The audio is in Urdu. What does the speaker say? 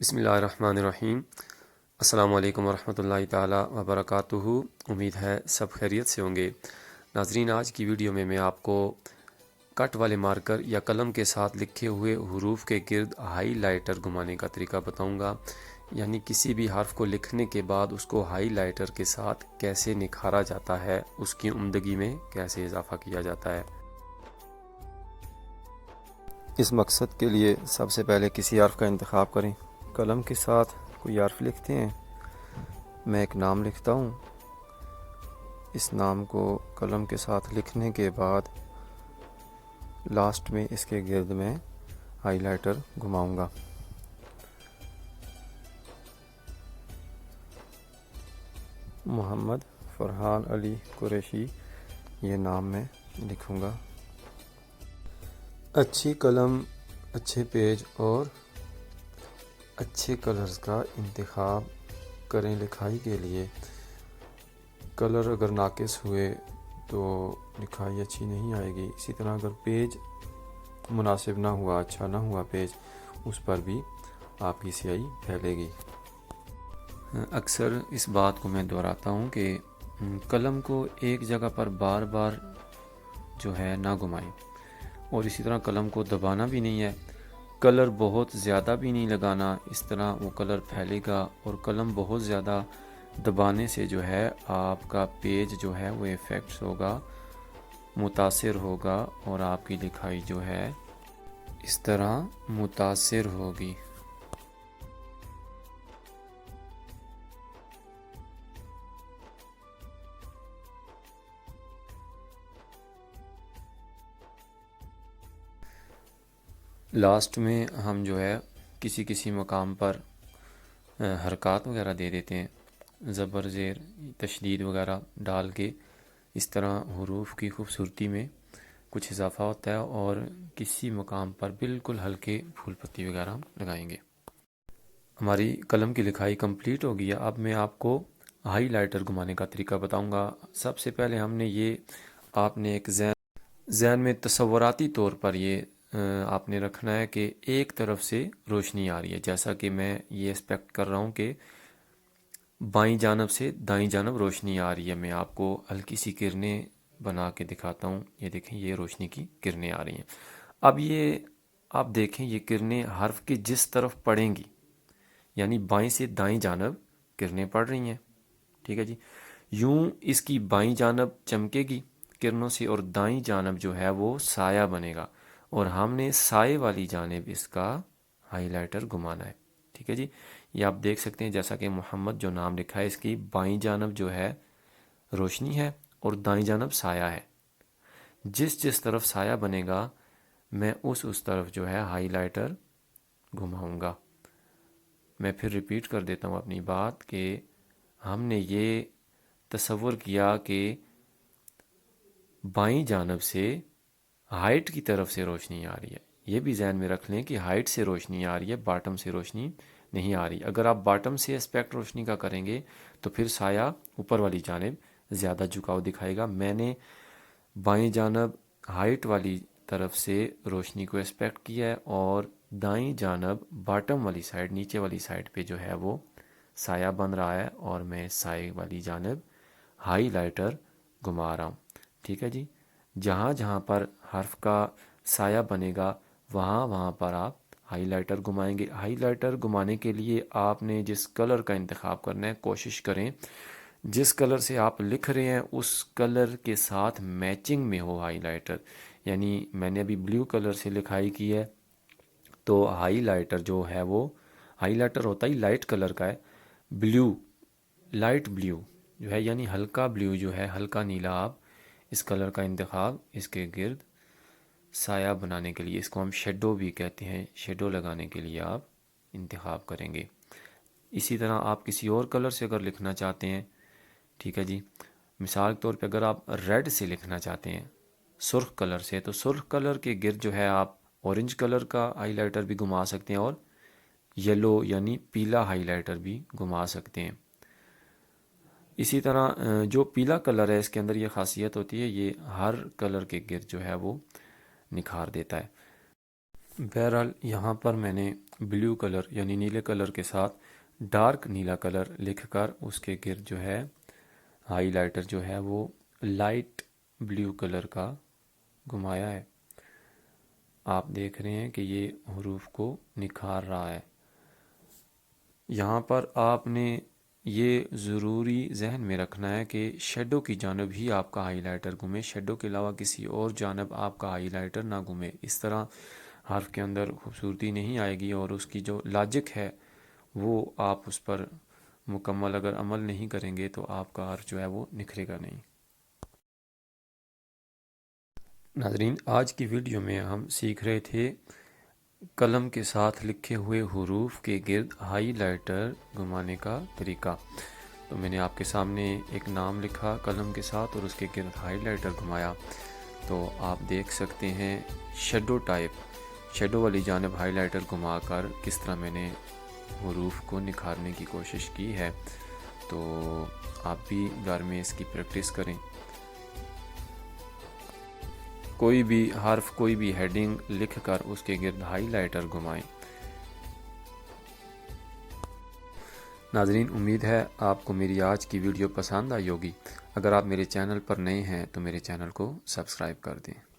بسم اللہ الرحمن الرحیم۔ السلام علیکم ورحمۃ اللہ تعالی وبرکاتہ۔ امید ہے سب خیریت سے ہوں گے۔ ناظرین، آج کی ویڈیو میں آپ کو کٹ والے مارکر یا قلم کے ساتھ لکھے ہوئے حروف کے گرد ہائی لائٹر گھمانے کا طریقہ بتاؤں گا، یعنی کسی بھی حرف کو لکھنے کے بعد اس کو ہائی لائٹر کے ساتھ کیسے نکھارا جاتا ہے، اس کی عمدگی میں کیسے اضافہ کیا جاتا ہے۔ اس مقصد کے لیے سب سے پہلے کسی حرف کا انتخاب کریں۔ قلم کے ساتھ کوئی حرف لکھتے ہیں۔ میں ایک نام لکھتا ہوں۔ اس نام کو قلم کے ساتھ لکھنے کے بعد لاسٹ میں اس کے گرد میں ہائی لائٹر گھماؤں گا۔ محمد فرحان علی قریشی، یہ نام میں لکھوں گا۔ اچھی قلم، اچھے پیج اور اچھے کلرز کا انتخاب کریں لکھائی کے لیے۔ کلر اگر ناقص ہوئے تو لکھائی اچھی نہیں آئے گی۔ اسی طرح اگر پیج مناسب نہ ہوا، اچھا نہ ہوا پیج، اس پر بھی آپ کی سیاہی پھیلے گی۔ اکثر اس بات کو میں دہراتا ہوں کہ قلم کو ایک جگہ پر بار بار جو ہے نہ گھمائیں، اور اسی طرح قلم کو دبانا بھی نہیں ہے، کلر بہت زیادہ بھی نہیں لگانا، اس طرح وہ کلر پھیلے گا اور قلم بہت زیادہ دبانے سے جو ہے آپ کا پیج جو ہے وہ افیکٹس ہوگا، متاثر ہوگا، اور آپ کی لکھائی جو ہے اس طرح متاثر ہوگی۔ لاسٹ میں ہم جو ہے کسی مقام پر حرکات وغیرہ دے دیتے ہیں، زبر زیر تشدید وغیرہ ڈال کے، اس طرح حروف کی خوبصورتی میں کچھ اضافہ ہوتا ہے، اور کسی مقام پر بالکل ہلکے پھول پتی وغیرہ ہم لگائیں گے۔ ہماری قلم کی لکھائی کمپلیٹ ہو گئی ہے۔ اب میں آپ کو ہائی لائٹر گھمانے کا طریقہ بتاؤں گا۔ سب سے پہلے ہم نے آپ نے ایک ذہن میں تصوراتی طور پر یہ آپ نے رکھنا ہے کہ ایک طرف سے روشنی آ رہی ہے، جیسا کہ میں یہ ایکسپیکٹ کر رہا ہوں کہ بائیں جانب سے دائیں جانب روشنی آ رہی ہے۔ میں آپ کو ہلکی سی کرنیں بنا کے دکھاتا ہوں۔ یہ دیکھیں، یہ روشنی کی کرنیں آ رہی ہیں۔ اب یہ آپ دیکھیں، یہ کرنیں حرف کی جس طرف پڑیں گی، یعنی بائیں سے دائیں جانب کرنیں پڑ رہی ہیں، ٹھیک ہے جی۔ یوں اس کی بائیں جانب چمکے گی کرنوں سے، اور دائیں جانب جو ہے وہ سایہ بنے گا، اور ہم نے سائے والی جانب اس کا ہائی لائٹر گھمانا ہے، ٹھیک ہے جی۔ یہ آپ دیکھ سکتے ہیں، جیسا کہ محمد جو نام لکھا ہے، اس کی بائیں جانب جو ہے روشنی ہے اور دائیں جانب سایہ ہے۔ جس طرف سایہ بنے گا، میں اس طرف جو ہے ہائی لائٹر گھماؤں گا۔ میں پھر ریپیٹ کر دیتا ہوں اپنی بات کہ ہم نے یہ تصور کیا کہ بائیں جانب سے ہائٹ کی طرف سے روشنی آ رہی ہے۔ یہ بھی ذہن میں رکھ لیں کہ ہائٹ سے روشنی آ رہی ہے، باٹم سے روشنی نہیں آ رہی۔ اگر آپ باٹم سے اسپیکٹ روشنی کا کریں گے تو پھر سایہ اوپر والی جانب زیادہ جھکاؤ دکھائے گا۔ میں نے بائیں جانب ہائٹ والی طرف سے روشنی کو اسپیکٹ کیا ہے، اور دائیں جانب باٹم والی سائڈ، نیچے والی سائڈ پہ جو ہے وہ سایہ بن رہا ہے، اور میں سائے والی جانب ہائی لائٹر گھما رہا ہوں، ٹھیک ہے جی۔ جہاں جہاں پر حرف کا سایہ بنے گا، وہاں پر آپ ہائی لائٹر گھمائیں گے۔ ہائی لائٹر گھمانے کے لیے آپ نے جس کلر کا انتخاب کرنا ہے، کوشش کریں جس کلر سے آپ لکھ رہے ہیں اس کلر کے ساتھ میچنگ میں ہو ہائی لائٹر۔ یعنی میں نے ابھی بلیو کلر سے لکھائی کی ہے، تو ہائی لائٹر جو ہے وہ ہائی لائٹر ہوتا ہی لائٹ کلر کا ہے۔ بلیو، لائٹ بلیو جو ہے، یعنی ہلکا بلیو جو ہے، ہلکا نیلا، آپ اس کلر کا انتخاب اس کے گرد سایہ بنانے کے لیے، اس کو ہم شیڈو بھی کہتے ہیں، شیڈو لگانے کے لیے آپ انتخاب کریں گے۔ اسی طرح آپ کسی اور کلر سے اگر لکھنا چاہتے ہیں، ٹھیک ہے جی، مثال کے طور پہ اگر آپ ریڈ سے لکھنا چاہتے ہیں، سرخ کلر سے، تو سرخ کلر کے گرد جو ہے آپ اورنج کلر کا ہائی لائٹر بھی گھما سکتے ہیں، اور یلو یعنی پیلا ہائی لائٹر بھی گھما سکتے ہیں۔ اسی طرح جو پیلا کلر ہے، اس کے اندر یہ خاصیت ہوتی ہے، یہ ہر کلر کے گرد جو ہے وہ نکھار دیتا ہے۔ بہرحال یہاں پر میں نے بلیو کلر یعنی نیلے کلر کے ساتھ ڈارک نیلا کلر لکھ کر اس کے گرد جو ہے ہائی لائٹر جو ہے وہ لائٹ بلیو کلر کا گھمایا ہے۔ آپ دیکھ رہے ہیں کہ یہ حروف کو نکھار رہا ہے۔ یہاں پر آپ نے یہ ضروری ذہن میں رکھنا ہے کہ شیڈو کی جانب ہی آپ کا ہائی لائٹر گھومے، شیڈو کے علاوہ کسی اور جانب آپ کا ہائی لائٹر نہ گھومے۔ اس طرح حرف کے اندر خوبصورتی نہیں آئے گی اور اس کی جو لاجک ہے وہ آپ اس پر مکمل اگر عمل نہیں کریں گے تو آپ کا حرف جو ہے وہ نکھرے گا نہیں۔ ناظرین، آج کی ویڈیو میں ہم سیکھ رہے تھے قلم کے ساتھ لکھے ہوئے حروف کے گرد ہائی لائٹر گھمانے کا طریقہ۔ تو میں نے آپ کے سامنے ایک نام لکھا قلم کے ساتھ اور اس کے گرد ہائی لائٹر گھمایا، تو آپ دیکھ سکتے ہیں شیڈو ٹائپ، شیڈو والی جانب ہائی لائٹر گھما کر کس طرح میں نے حروف کو نکھارنے کی کوشش کی ہے۔ تو آپ بھی گھر میں اس کی پریکٹس کریں۔ کوئی بھی حرف، کوئی بھی ہیڈنگ لکھ کر اس کے گرد ہائی لائٹر گھمائیں۔ ناظرین، امید ہے آپ کو میری آج کی ویڈیو پسند آئی ہوگی۔ اگر آپ میرے چینل پر نئے ہیں تو میرے چینل کو سبسکرائب کر دیں۔